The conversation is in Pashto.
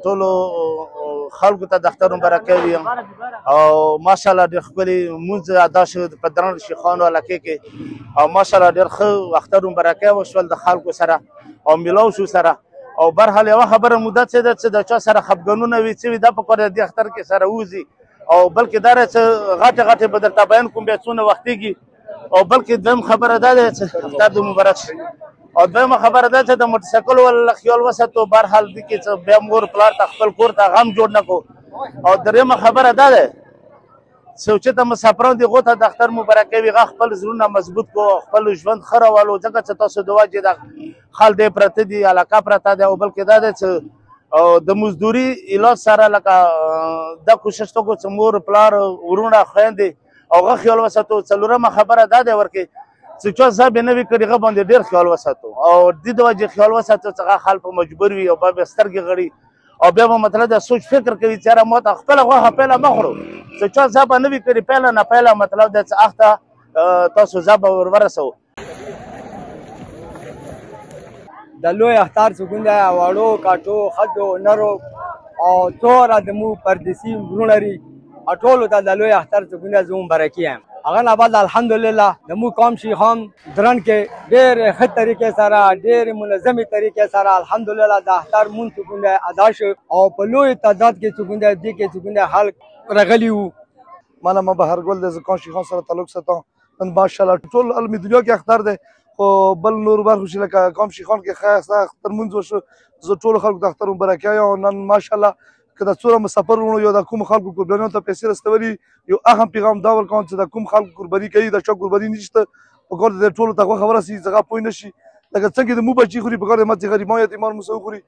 ټولو خلکو ته د اختر مبارکي وایم او ماشاءالله ډېر ښکلي لمونځ ادا شو په درنو شیخانو علاقې کې او ماشاءالله ډېر ښه اختر مبارکي وشول د خلکو سره او میلاو شو سره او برحال یوه خبره مو ده چې د چا سره خفګانونه وي څه وي دا پکار د دې اختر کې سره ووځي او بلکې دا دی چې غټې به درته بیان کوم بیا څونه وختېږي او بلکې دویم خبره دا ده چې اختر دې مبارک شي او دویمه خبره ده چې د موټرسایکل والا خیال وساتو برحال دې کې چې بیا مور پلار ته خپل کور ته غم جوړ نه کړو او دریمه خبره دا ده چې اوچته مسافران دي هغو ته د اختر مبارکي وي هغه خپل زړونه مضبوط کړو خپل ژوند ښه راولو ځکه چې تاسو د وجې د خال دی پرته دي علاقه پرته ده او بلکې دا ده چې د مزدوري علاج سره لکه دا کوشش ته وکړو چې مور پلار ورونه خویندې او هغه خیال وساتو څلورمه خبره دا دی ورکې چې چا ځاب یې نه وي کړي هغه باندې ډېر خیال وساتو او دې د وجې خیال وساتو چې هغه خلک مجبور وي او بیا سترګې غړي او بیا به مطلب د سوچ فکر کوي چې یاره ما ته خپله غوښه پیله مه خورو چې چا ځابه نه وي کړي پیله نه پیله مطلب دی چې هغه ته تاسو ځابه ور ورسوو د لوی اختر سکون دی واړو کاټو ښځو نرو او څومره زموږ پردیسي وروڼه دي ټولو ته د لوی اختر سکون دی زه مبارکي یم هغه نه بعد الحمدلله زموږ قوم شیخان درن کې ډېرې ښه طریقې سره ډېرې منظمې طریقې سره الحمدلله د اختر مونځ سکون دی ادا شو او په لوی تعداد کې سکون دی دې کې سکون دی خلک راغلي وو منم بهرګل دی زه قوم شیخان سره تعلق ساتم نن ماشاءالله ټول علمي دنیا کې اختر دی خو بل نور برخو چې لکه قوم شیخان کې ښایسته اختر مونځ وشو زه ټولو خلکو ته اختر مبارکي وایم نن ماشاءالله که د څومره مسافر وروڼو یا د کومو خلکو قربانیانو ته پیسې رسولي یو اهم پیغام دا ورکوم چې د کوم خلکو قرباني کوي د چا قرباني نشته پکار دی ټولو ته غوښه ورسي چې هغه پوه نه شي لکه څنګه د مو بچي خوري پکار دی ما چې غریبان یتیمان موسی وخوري